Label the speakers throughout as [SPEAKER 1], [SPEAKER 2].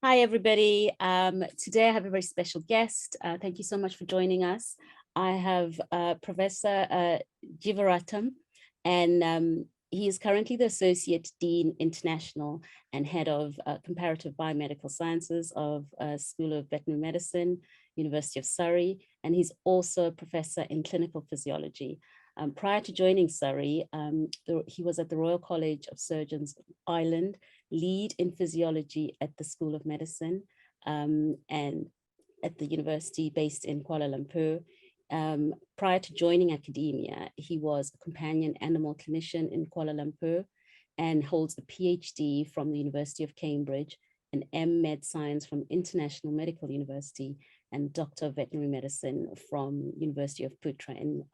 [SPEAKER 1] Hi, everybody. Today I have a very special guest. Thank you so much for joining us. I have Professor Jeevaratnam, and he is currently the Associate Dean International and Head of Comparative Biomedical Sciences of School of Veterinary Medicine, University of Surrey, and he's also a professor in clinical physiology. Prior to joining Surrey, he was at the Royal College of Surgeons Ireland, lead in physiology at the School of Medicine, and at the university based in Kuala Lumpur. Prior to joining academia, he was a companion animal clinician in Kuala Lumpur and holds a PhD from the University of Cambridge, an M.Med Science from International Medical University, and Doctor of Veterinary Medicine from University of Putra in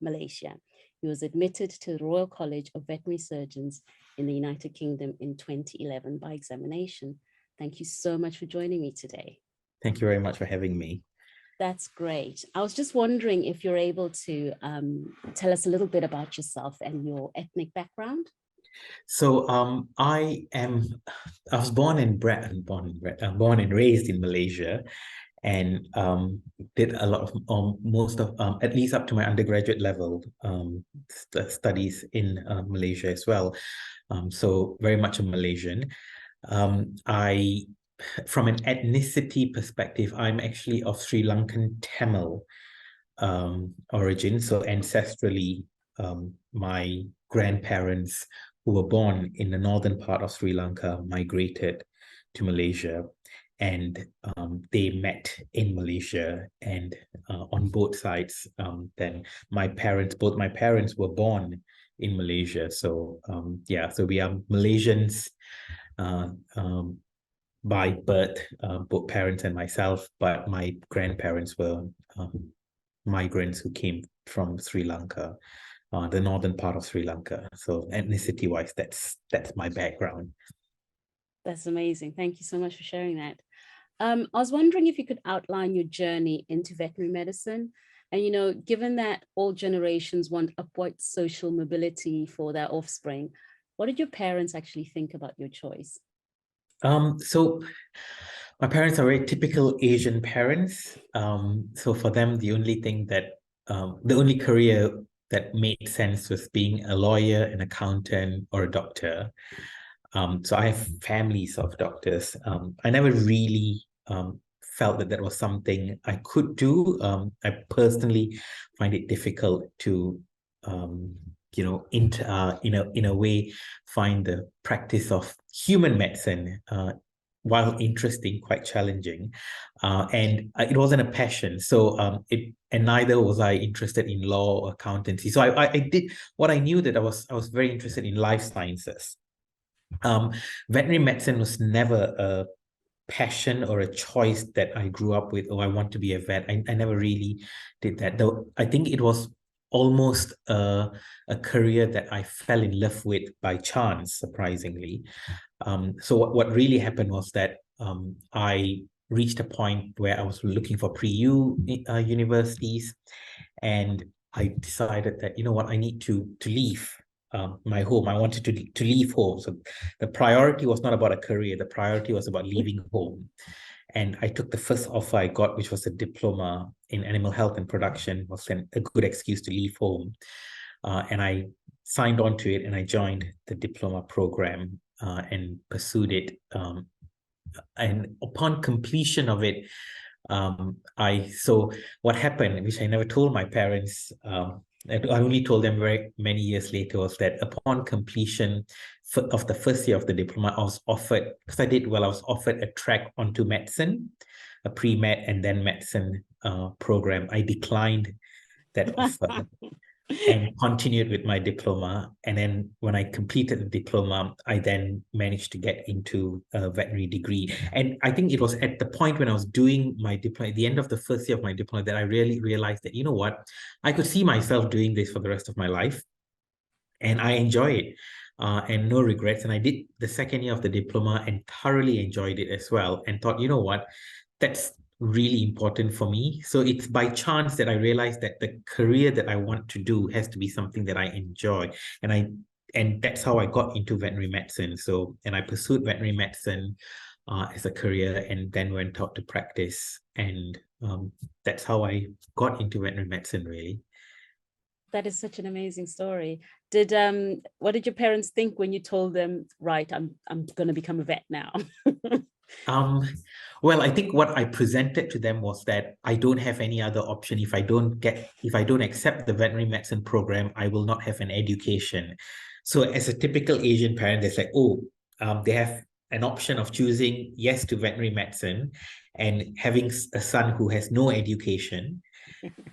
[SPEAKER 1] Malaysia. He was admitted to the Royal College of Veterinary Surgeons in the United Kingdom in 2011 by examination. Thank you so much for joining me today.
[SPEAKER 2] Thank you very much for having me.
[SPEAKER 1] That's great. I was just wondering if you're able to tell us a little bit about yourself and your ethnic background.
[SPEAKER 2] So I was born and raised in Malaysia, and did a lot of most of at least up to my undergraduate level studies in Malaysia as well. So very much a Malaysian. From an ethnicity perspective, I'm actually of Sri Lankan Tamil origin. So ancestrally, my grandparents who were born in the northern part of Sri Lanka migrated to Malaysia, and they met in Malaysia, and on both sides, then both my parents were born in Malaysia. So so we are Malaysians by birth, both parents and myself, but my grandparents were migrants who came from Sri Lanka, the northern part of Sri Lanka. So ethnicity-wise, that's my background.
[SPEAKER 1] That's amazing. Thank you so much for sharing that. I was wondering if you could outline your journey into veterinary medicine. And, given that all generations want upward social mobility for their offspring, what did your parents actually think about your choice?
[SPEAKER 2] So my parents are very typical Asian parents. So for them, the only career that made sense was being a lawyer, an accountant, or a doctor. So I have families of doctors. I never really felt that was something I could do. I personally find it difficult to in a way find the practice of human medicine, while interesting, quite challenging, and it wasn't a passion. So and neither was I interested in law or accountancy. So I did what I knew, that I was very interested in life sciences. Veterinary medicine was never a passion or a choice that I grew up with. Oh, I want to be a vet. I never really did that, though. I think it was almost a career that I fell in love with by chance, surprisingly. So what really happened was that I reached a point where I was looking for pre-U universities, and I decided that, you know what, I need to leave my home. I wanted to leave home. So the priority was not about a career. The priority was about leaving home. And I took the first offer I got, which was a diploma in animal health and production. Was then a good excuse to leave home. And I signed on to it, and I joined the diploma program and pursued it. And upon completion of it, so what happened, which I never told my parents, I only told them very many years later, was that upon completion of the first year of the diploma, I was offered, because I did well, I was offered a track onto medicine, a pre-med and then medicine program. I declined that offer and continued with my diploma. And then when I completed the diploma, I then managed to get into a veterinary degree. And I think it was at the point when I was doing my diploma, at the end of the first year of my diploma, that I really realized that, you know what, I could see myself doing this for the rest of my life. And I enjoy it. And no regrets. And I did the second year of the diploma and thoroughly enjoyed it as well, and thought, you know what, that's really important for me. So it's by chance that I realized that the career that I want to do has to be something that I enjoy. And that's how I got into veterinary medicine. So, and I pursued veterinary medicine as a career, and then went out to practice. And that's how I got into veterinary medicine, really.
[SPEAKER 1] That is such an amazing story. What did your parents think when you told them, right, I'm going to become a vet now?
[SPEAKER 2] Well, I think what I presented to them was that I don't have any other option. If I don't accept the veterinary medicine program, I will not have an education. So as a typical Asian parent, they say, oh, they have an option of choosing yes to veterinary medicine and having a son who has no education.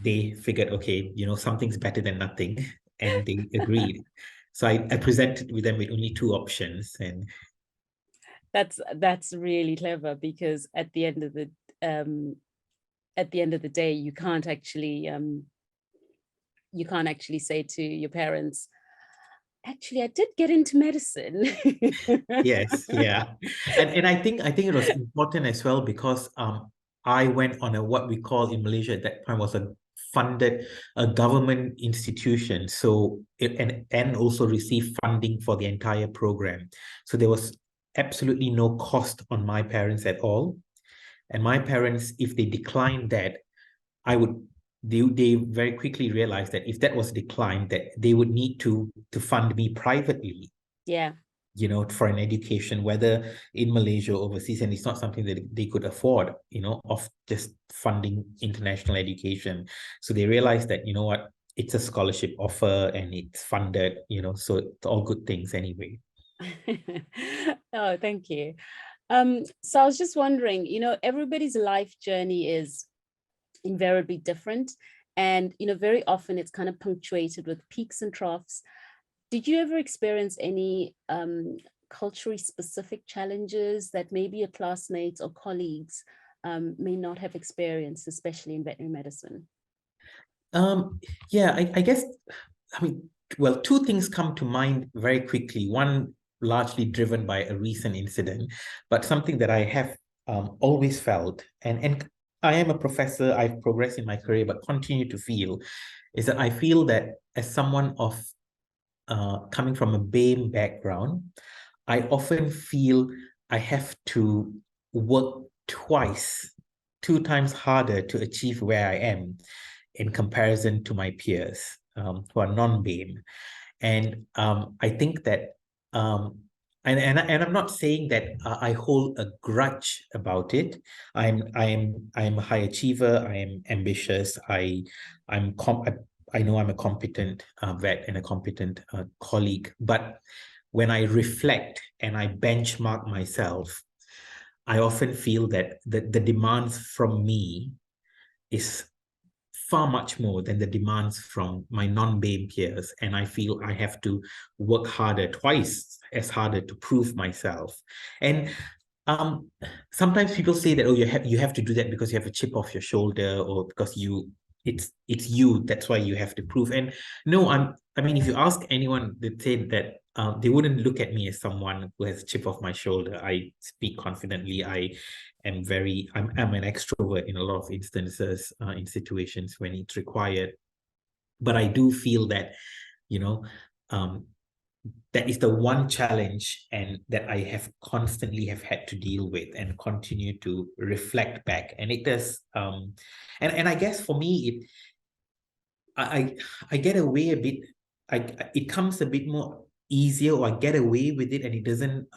[SPEAKER 2] They figured, okay, something's better than nothing, and they agreed. So I presented with them with only two options, and
[SPEAKER 1] That's really clever, because at the end of the day, you can't actually say to your parents, actually, I did get into medicine.
[SPEAKER 2] yes, yeah. And I think it was important as well because I went on what we call in Malaysia at that time was a government institution. So and also received funding for the entire program. So there was absolutely no cost on my parents at all. And my parents, if they declined that, they very quickly realized that if that was declined, that they would need to fund me privately,
[SPEAKER 1] Yeah.
[SPEAKER 2] For an education, whether in Malaysia or overseas. And it's not something that they could afford, of just funding international education. So they realized that, what, it's a scholarship offer and it's funded, so it's all good things anyway.
[SPEAKER 1] Oh, thank you. So I was just wondering, everybody's life journey is invariably different. And, very often it's kind of punctuated with peaks and troughs. Did you ever experience any culturally specific challenges that maybe your classmates or colleagues may not have experienced, especially in veterinary medicine?
[SPEAKER 2] Yeah, I guess, well, two things come to mind very quickly. One largely driven by a recent incident, but something that I have always felt, and I am a professor, I've progressed in my career, but continue to feel, is that I feel that as someone of coming from a BAME background, I often feel I have to work two times harder to achieve where I am in comparison to my peers who are non-BAME. And I think that, and I'm not saying that I hold a grudge about it. I'm a high achiever. I am ambitious. I know I'm a competent vet and a competent colleague. But when I reflect and I benchmark myself, I often feel that the demands from me is far much more than the demands from my non-BAME peers. And I feel I have to work harder, twice as harder, to prove myself. And sometimes people say that, oh, you have to do that because you have a chip off your shoulder, or because it's you, that's why you have to prove. And no, if you ask anyone, they'd say that they wouldn't look at me as someone who has a chip off my shoulder. I speak confidently. I'm an extrovert in a lot of instances, in situations when it's required. But I do feel that, that is the one challenge and that I have constantly have had to deal with and continue to reflect back. And it does, and I guess for me, I get away a bit, it comes a bit more easier, or I get away with it and it doesn't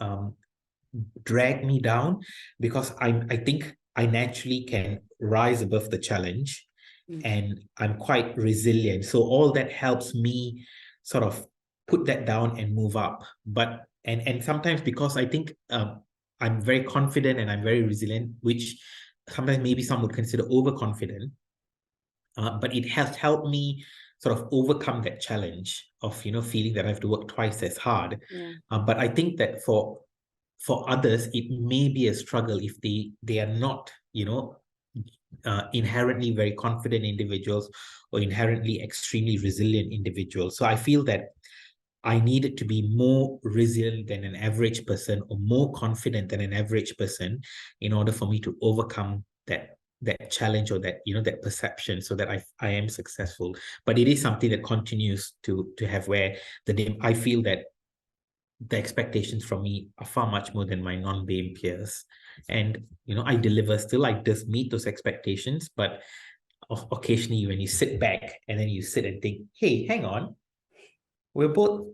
[SPEAKER 2] drag me down, because I think I naturally can rise above the challenge, and I'm quite resilient. So all that helps me sort of put that down and move up. But and sometimes, because I think I'm very confident and I'm very resilient, which sometimes maybe some would consider overconfident, but it has helped me sort of overcome that challenge of feeling that I have to work twice as hard.
[SPEAKER 1] Yeah.
[SPEAKER 2] But I think that for others, it may be a struggle if they are not, inherently very confident individuals or inherently extremely resilient individuals. So I feel that I needed to be more resilient than an average person, or more confident than an average person, in order for me to overcome that challenge, or that perception, so that I am successful. But it is something that continues to have, where I feel that the expectations from me are far much more than my non-BAME peers. And, I deliver still, I just meet those expectations, but occasionally when you sit back and then you sit and think, hey, hang on, we're both,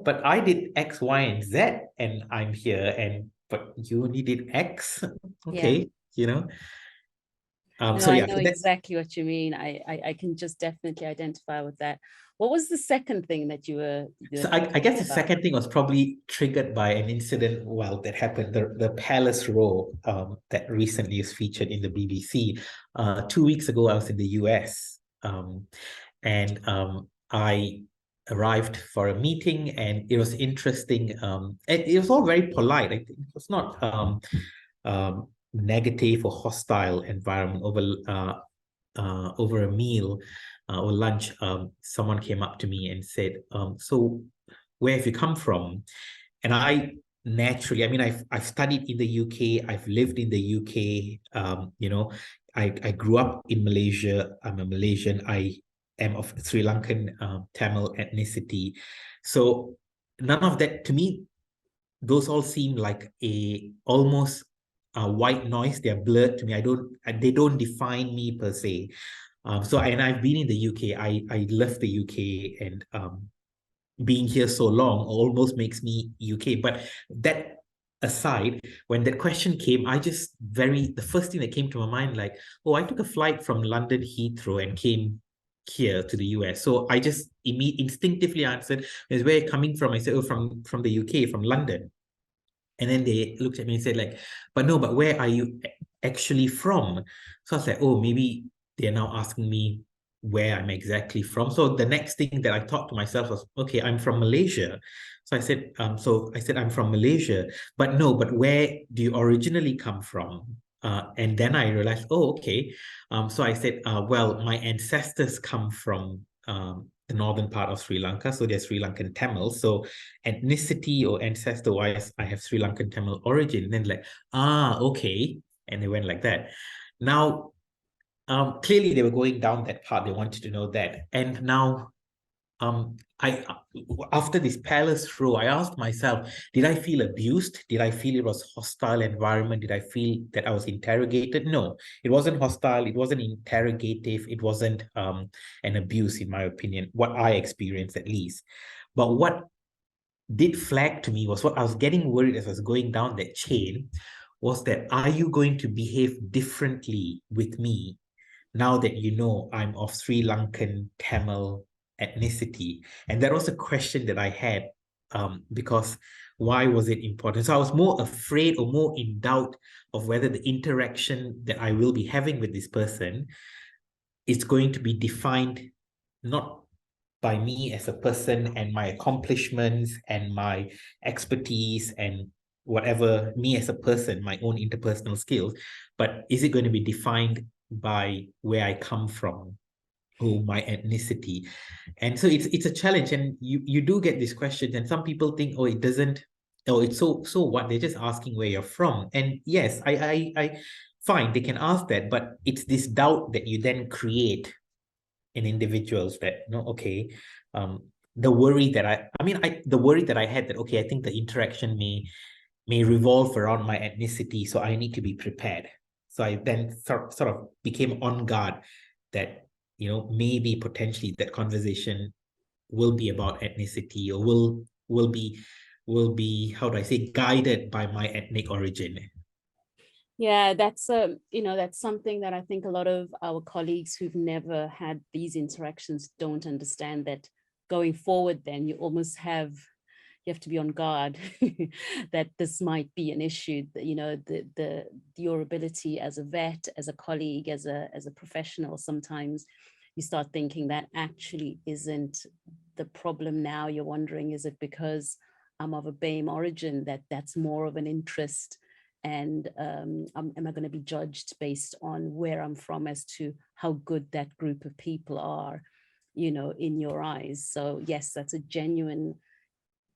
[SPEAKER 2] but I did X, Y, and Z and I'm here, but you only did X.
[SPEAKER 1] Yeah.
[SPEAKER 2] Okay,
[SPEAKER 1] No,
[SPEAKER 2] so
[SPEAKER 1] I
[SPEAKER 2] yeah,
[SPEAKER 1] know
[SPEAKER 2] so that's
[SPEAKER 1] exactly what you mean. I can just definitely identify with that. What was the second thing that you were
[SPEAKER 2] so I guess the
[SPEAKER 1] about?
[SPEAKER 2] second thing was probably triggered by an incident, well, that happened, the Palace Row that recently is featured in the BBC. 2 weeks ago, I was in the US, and I arrived for a meeting, and it was interesting. It was all very polite. It was not negative or hostile environment over a meal or lunch. Someone came up to me and said, so where have you come from? And I naturally, I mean, I've studied in the UK, I've lived in the UK. I grew up in Malaysia. I'm a Malaysian. I am of Sri Lankan Tamil ethnicity. So none of that to me, those all seem like almost white noise. They're blurred to me. They don't define me per se. And I've been in the UK. I left the UK, and being here so long almost makes me UK. But that aside, when that question came, the first thing that came to my mind, like, oh, I took a flight from London Heathrow and came here to the US. So I just instinctively answered, where are you coming from? I said, oh, from the UK, from London. And then they looked at me and said, like, but where are you actually from? So I was like, oh, maybe they're now asking me where I'm exactly from. So the next thing that I thought to myself was, okay, I'm from Malaysia. So I said, I'm from Malaysia, but where do you originally come from? And then I realized, oh, okay. So I said, well, my ancestors come from the northern part of Sri Lanka. So they're Sri Lankan Tamils. So ethnicity or ancestor wise, I have Sri Lankan Tamil origin. And then like, okay. And they went like that. Now, clearly they were going down that path. They wanted to know that. And now, I after this Palace Row, I asked myself, did I feel abused? Did I feel it was hostile environment? Did I feel that I was interrogated? No, it wasn't hostile. It wasn't interrogative. It wasn't an abuse, in my opinion, what I experienced at least. But what did flag to me was what I was getting worried as I was going down that chain was that, are you going to behave differently with me now that you know I'm of Sri Lankan Tamil ethnicity? And that was a question that I had, because why was it important? So I was more afraid or more in doubt of whether the interaction that I will be having with this person is going to be defined not by me as a person and my accomplishments and my expertise and whatever, me as a person, my own interpersonal skills, but is it going to be defined by where I come from or my ethnicity? And so it's a challenge, and you do get these questions, and some people think, oh, it doesn't, oh, it's so what? They're just asking where you're from. And yes, I fine, they can ask that, but it's this doubt that you then create in individuals that, okay, the worry that the worry that I had that, okay, I think the interaction may revolve around my ethnicity, so I need to be prepared. So I then sort of became on guard that, maybe potentially that conversation will be about ethnicity, or will be, how do I say, guided by my ethnic origin.
[SPEAKER 1] Yeah, that's that's something that I think a lot of our colleagues who've never had these interactions don't understand, that going forward, then you have to be on guard that this might be an issue. Your ability as a vet, as a colleague, as a professional, sometimes you start thinking that actually isn't the problem. Now you're wondering, is it because I'm of a BAME origin that's more of an interest? And am I going to be judged based on where I'm from as to how good that group of people are, in your eyes? So yes, that's a genuine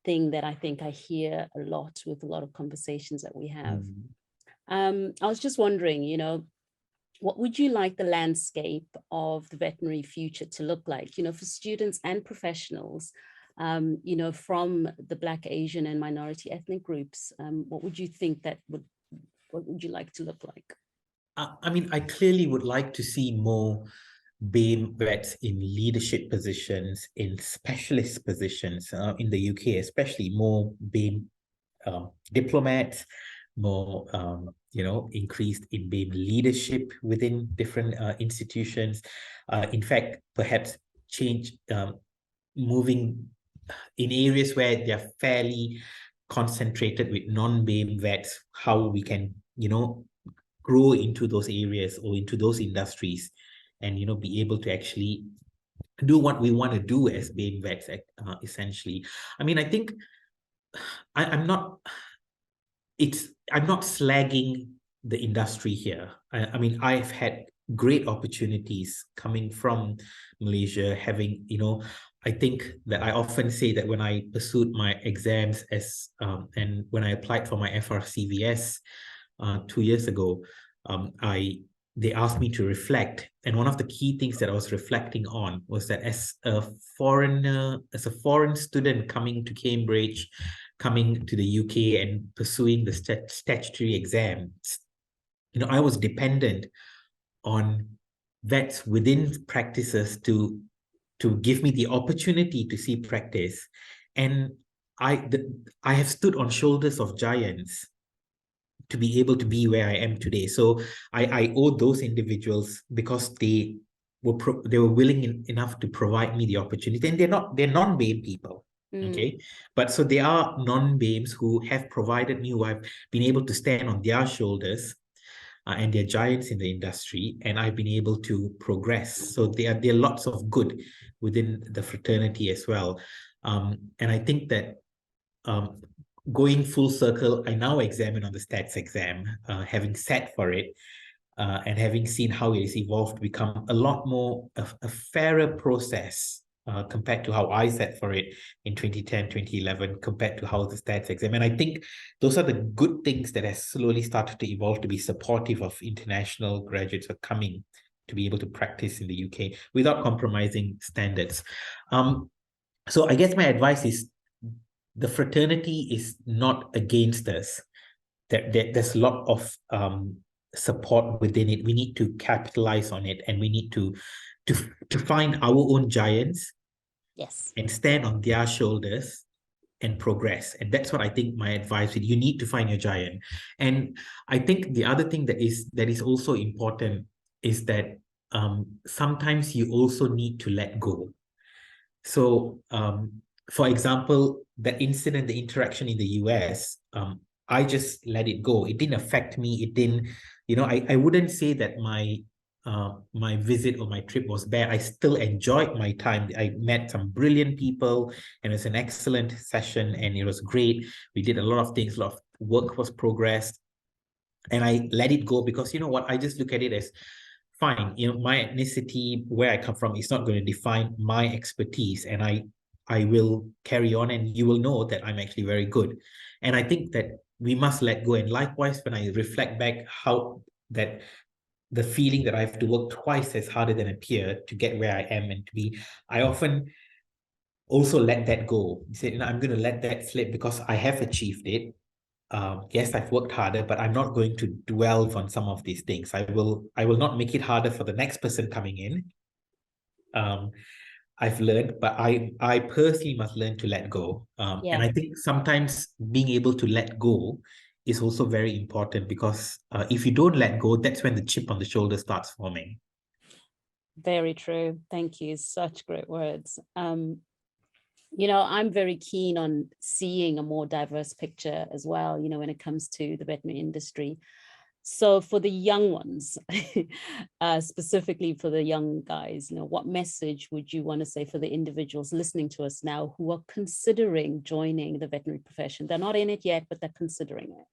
[SPEAKER 1] thing that I think I hear a lot with a lot of conversations that we have. I was just wondering, what would you like the landscape of the veterinary future to look like, for students and professionals? you know, from the Black, Asian and minority ethnic groups? What would you think what would you like to look like?
[SPEAKER 2] I mean, I clearly would like to see more BAME vets in leadership positions, in specialist positions in the UK, especially more BAME diplomats, more increased in BAME leadership within different institutions. In fact, perhaps change moving in areas where they're fairly concentrated with non-BAME vets, how we can, grow into those areas or into those industries and, be able to actually do what we want to do as BAME vets, essentially. I mean, I think I'm not slagging the industry here. I mean, I've had great opportunities coming from Malaysia, having, I think that I often say that when I pursued my exams and when I applied for my FRCVS 2 years ago, they asked me to reflect. And one of the key things that I was reflecting on was that as a foreign student coming to Cambridge, coming to the UK and pursuing the statutory exams, I was dependent on vets within practices to give me the opportunity to see practice. And I have stood on shoulders of giants to be able to be where I am today. So I owe those individuals because they were willing enough to provide me the opportunity. And they're non-BAME people. Okay. But so they are non-BAMEs who have provided me, who I've been able to stand on their shoulders, and they're giants in the industry, and I've been able to progress. So there are lots of good within the fraternity as well. And I think that going full circle, I now examine on the stats exam, having sat for it, and having seen how it has evolved to become a lot more a fairer process compared to how I sat for it in 2010, 2011, compared to how the stats exam. And I think those are the good things that has slowly started to evolve to be supportive of international graduates who are coming to be able to practice in the UK without compromising standards. So I guess my advice is the fraternity is not against us. There's a lot of support within it. We need to capitalize on it, and we need to find our own giants,
[SPEAKER 1] yes,
[SPEAKER 2] and stand on their shoulders and progress. And that's what I think my advice is. You need to find your giant. And I think the other thing that is also important is that sometimes you also need to let go. So for example, the interaction in the US, I just let it go. It didn't affect me. It didn't, I wouldn't say that my visit or my trip was bad. I still enjoyed my time. I met some brilliant people, and it was an excellent session, and it was great. We did a lot of things, a lot of work was progressed, and I let it go because, what, I just look at it as fine. My ethnicity, where I come from, is not going to define my expertise, and I will carry on, and you will know that I'm actually very good. And I think that we must let go. And likewise, when I reflect back how that the feeling that I have to work twice as harder than a peer to get where I am and to be, I often also let that go. You say, I'm going to let that slip because I have achieved it. Yes, I've worked harder, but I'm not going to dwell on some of these things. I will not make it harder for the next person coming in. I've learned, but I personally must learn to let go. And I think sometimes being able to let go is also very important, because if you don't let go, that's when the chip on the shoulder starts forming.
[SPEAKER 1] Very true. Thank you. Such great words. I'm very keen on seeing a more diverse picture as well, when it comes to the veterinary industry. So for the young ones, specifically for the young guys, what message would you want to say for the individuals listening to us now who are considering joining the veterinary profession? They're not in it yet, but they're considering it.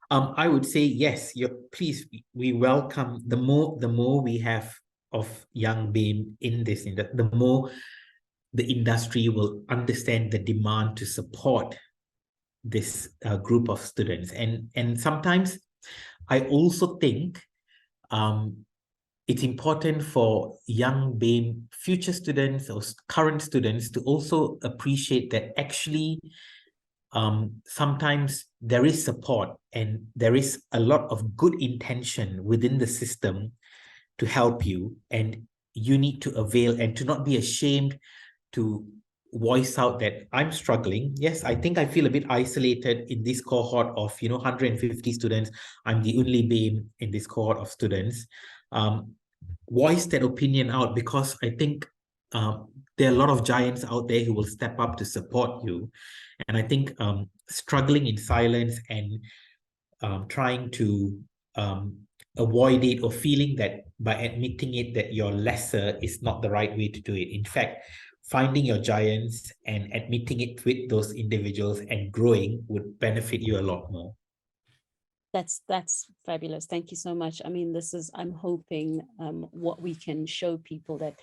[SPEAKER 2] I would say yes. Please, we welcome the more we have of young BAME in this, the more the industry will understand the demand to support this group of students. And sometimes I also think it's important for young BAME future students or current students to also appreciate that actually sometimes there is support and there is a lot of good intention within the system to help you, and you need to avail and to not be ashamed to voice out that I'm struggling. Yes, I think I feel a bit isolated in this cohort of 150 students. I'm the only BAME in this cohort of students. Voice that opinion out, because I think there are a lot of giants out there who will step up to support you. And I think struggling in silence and trying to avoid it or feeling that by admitting it that you're lesser is not the right way to do it. In fact, finding your giants and admitting it with those individuals and growing would benefit you a lot more.
[SPEAKER 1] That's fabulous. Thank you so much. I mean, I'm hoping what we can show people that,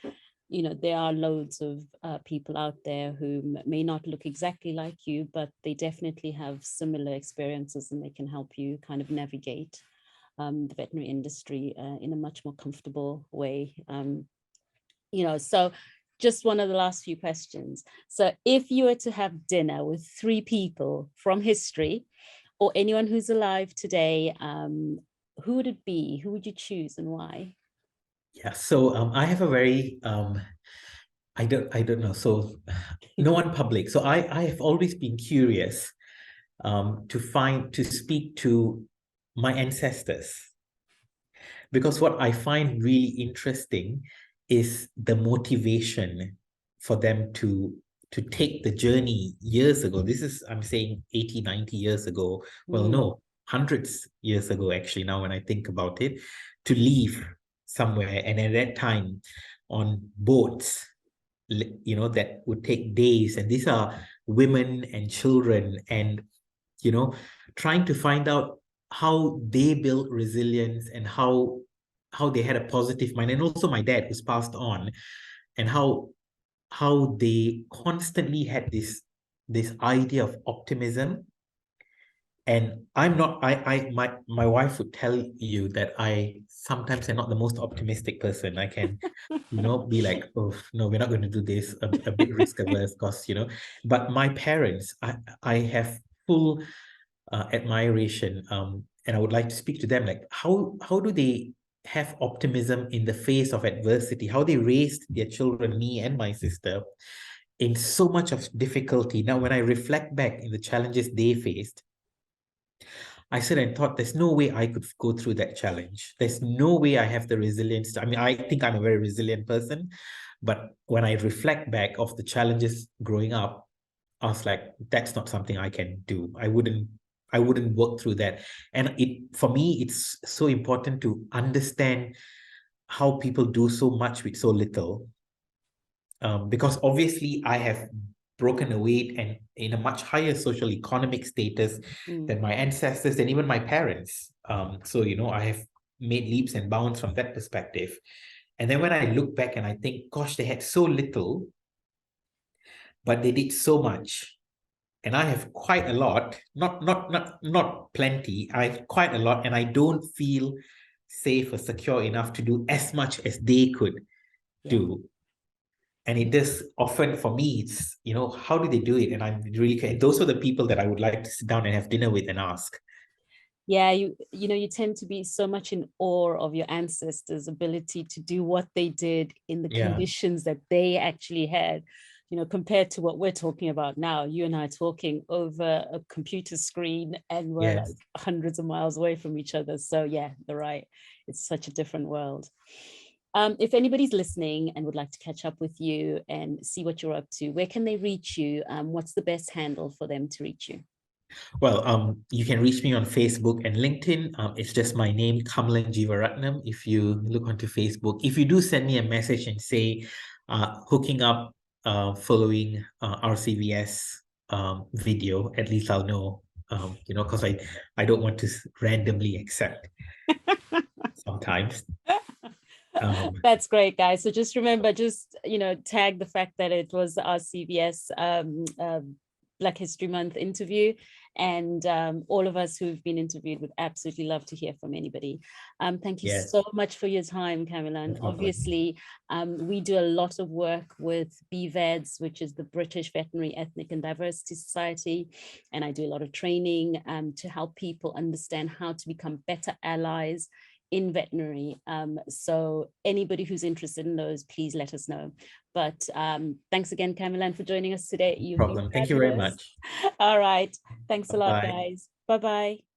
[SPEAKER 1] there are loads of people out there who may not look exactly like you, but they definitely have similar experiences, and they can help you kind of navigate the veterinary industry in a much more comfortable way. So just one of the last few questions. So if you were to have dinner with 3 people from history or anyone who's alive today, who would it be? Who would you choose and why?
[SPEAKER 2] Yeah, so I have a very I don't know. So no one public. So I have always been curious to speak to my ancestors, because what I find really interesting is the motivation for them to take the journey years ago. This is, I'm saying 80, 90 years ago. Well, no, hundreds years ago, actually, now when I think about it, to leave somewhere. And at that time on boats, that would take days. And these are women and children, and, trying to find out how they built resilience and how they had a positive mind. And also my dad, who's passed on, and how they constantly had this idea of optimism. And I'm not, my wife would tell you that I sometimes am not the most optimistic person. I can, be like, oh no, we're not going to do this, a bit risk averse, because, but my parents, I have full admiration, and I would like to speak to them, like how do they have optimism in the face of adversity, how they raised their children, me and my sister, in so much of difficulty. Now when I reflect back in the challenges they faced, I said and thought, there's no way I could go through that challenge. There's no way I have the resilience. I mean, I think I'm a very resilient person, but when I reflect back of the challenges growing up, I was like, that's not something I can do. I wouldn't work through that. And for me, it's so important to understand how people do so much with so little. Because obviously I have broken away and in a much higher social economic status than my ancestors and even my parents. So, I have made leaps and bounds from that perspective. And then when I look back and I think, gosh, they had so little, but they did so much. And I have quite a lot, not plenty. I have quite a lot, and I don't feel safe or secure enough to do as much as they could do. And it does often, for me, it's, how do they do it? And I'm really, those are the people that I would like to sit down and have dinner with and ask.
[SPEAKER 1] Yeah, you tend to be so much in awe of your ancestors' ability to do what they did in the conditions that they actually had, compared to what we're talking about now. You and I are talking over a computer screen, and we're like hundreds of miles away from each other. So yeah, you're right. It's such a different world. If anybody's listening and would like to catch up with you and see what you're up to, where can they reach you? What's the best handle for them to reach you?
[SPEAKER 2] Well, you can reach me on Facebook and LinkedIn. It's just my name, Kamalan Jeevaratnam. If you look onto Facebook, if you do send me a message and say hooking up following RCVS video, at least I'll know, because I don't want to randomly accept sometimes.
[SPEAKER 1] That's great, guys. So just remember, tag the fact that it was the RCVS Black History Month interview. And all of us who've been interviewed would absolutely love to hear from anybody. Thank you
[SPEAKER 2] Yes.
[SPEAKER 1] so much for your time, Kamalan. Obviously, we do a lot of work with BVEDS, which is the British Veterinary Ethnic and Diversity Society. And I do a lot of training to help people understand how to become better allies in veterinary. So anybody who's interested in those, please let us know. But thanks again, Kamalan, for joining us today. You've been
[SPEAKER 2] Thank you very
[SPEAKER 1] fabulous.
[SPEAKER 2] much.
[SPEAKER 1] All right. Thanks a lot,
[SPEAKER 2] Bye.
[SPEAKER 1] guys. Bye-bye.